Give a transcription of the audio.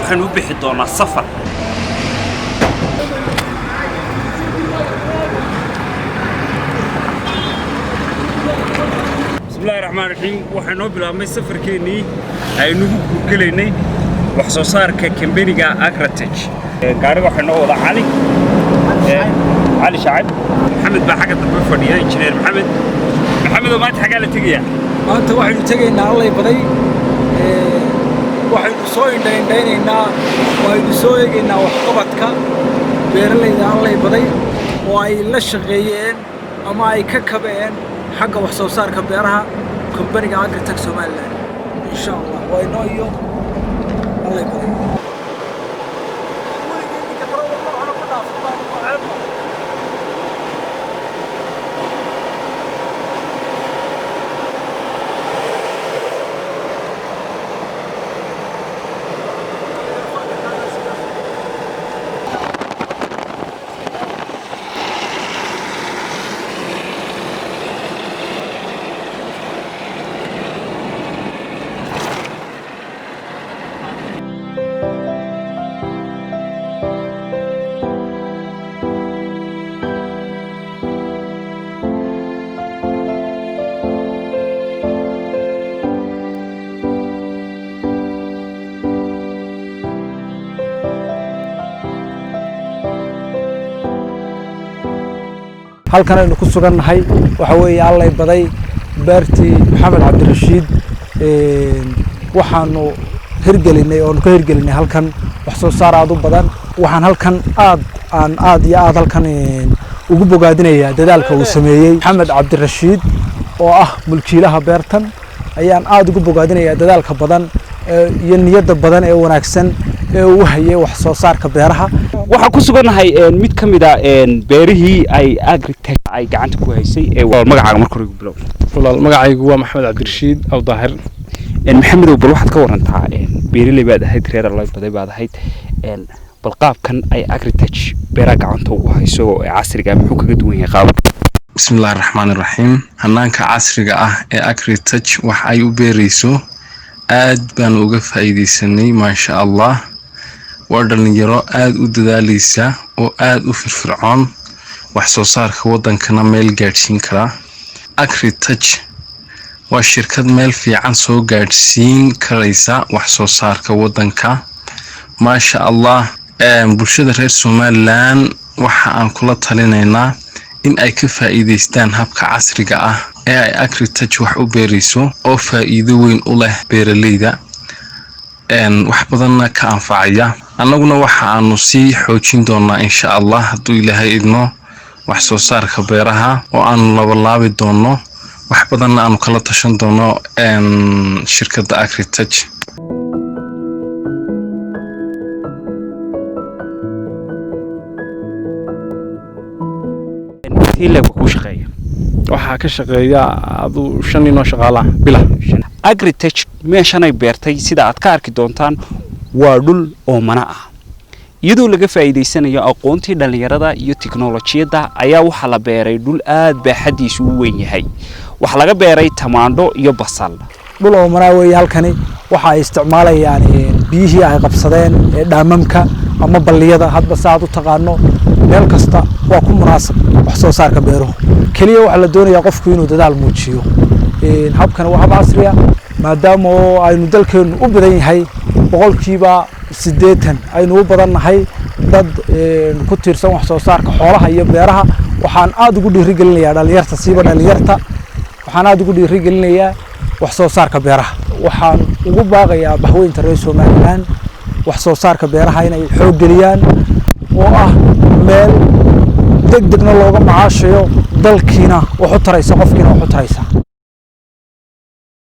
waxaan u bixi doonaa safar. bismillaahi raxmaani raxiim. waxaan noo bilaabmay safarkeennii aynu ugu gelaynay wax soo saarka kambaniga Agritech. gaariga waxaa noo wada cali shacab maxamed baa xagga dambe fadhiya injineer maxamed oo maanta xaggaa la tegayaa. maanta waxaynu tegaynaa allay baday waxaynu soo indhaynaynaa waxaynu soo eegaynaa waxqabadka beeralayda allay baday oo ay la shaqeeyeen ama ay ka kabeen xagga wax soo saarka beeraha kambaniga Agritech Somaliland. insha Allah waa inoo iyo allay baday. halkan aynu ku sugannahay waxa weeye allay baday beertii maxamed cabdirashiid waxaanu hirgelinay oo ka hirgelinay halkan wax soo saar aad u badan. waxaan halkan aad iyo aad halkan ugu bogaadinayaa dadaalka uu sameeyay maxamed cabdirashiid oo ah mulkiilaha beertan. ayaan aad ugu bogaadinayaa dadaalka badan iyo niyadda badan ee wanaagsan ee uu hayay wax soo saarka beeraha. waxaan ku sugannahay mid ka mid ah beerihii ay Agritech ay gacanta ku haysay magacaaga markii ugu bilow. walaal magacaygu waa maxamed cabdirashiid aw daahir. maxamed oo bal waxaad ka warantaa beeraley baad ahayd reer allay baday baad ahayd bal qaabkan ay Agritech beeraha gacanta ugu hayso ee casriga muxuu kaga duwan yahay qaabka. bismillaahi raxmaani raxiim. hanaanka casriga ah ee Agritech wax ay u beerayso aad baan uga faa'iideysanay maasha Allah. waa dhalinyaro aad u dadaalaysa oo aad u firfircoon wax soo saarka wadankana meel gaadhsiin kara. Agritech waa shirkad meel fiican soo gaadhsiin karaysa wax soo saarka wadanka maasha Allah. bulshada reer Somaliland waxa aan kula talinaynaa in ay ka faa'iideystaan habka casriga ah ee ay Agritech wax u beerayso oo faa'iido weyn u leh beeralayda wax badanna ka anfacaya. annaguna waxa aanu sii xoojin doonaa insha Allah hadduu Ilaahay idmo wax soo saarka beeraha oo aanu labalaabi doono wax badanna aanu kala tashan doono shirkadda Agritech. waxaa ka shaqeeya aduu 5 nin oo shaqaalaha bila. Agritech meeshanay beertay sida aad ka arki doontaan waa dhul oomana ah iyadoo laga faa'iideysanayo aqoontii dhalinyarada iyo tiknoolajiyada ayaa waxa la beeray dhul aad baaxadiisu u weyn yahay. waxa laga beeray tamaandho iyo basal. dhul oomana weeye halkani waxa ay isticmaalayaan biyihii ay qabsadeen ee dhaamamka ama balliyada hadba saad u taqaano meel kasta waa ku munaasab wax soo saarka beeruhu. kaliya waxa la doonayaa qofku inuu dadaal muujiyo. habkan waa hab casri ah maadaama aynu dalkeenu u badan yahay boqolkiiba 80 aynu u badannahay dad ku tiirsan wax soo saarka xoolaha iyo beeraha. waxaan aad ugu dhiirigelinayaa dhalinyarta siiba dhalinyarta waxaan aad ugu dhiirigelinayaa wax soo saarka beeraha. waxaan ugu baaqayaa bahweynta reer Somaliland wax soo saarka beeraha inay xoog geliyaan oo ah meel degdegna looga macaashayo dalkiina wax u taraysa qofkiina wax u taraysa.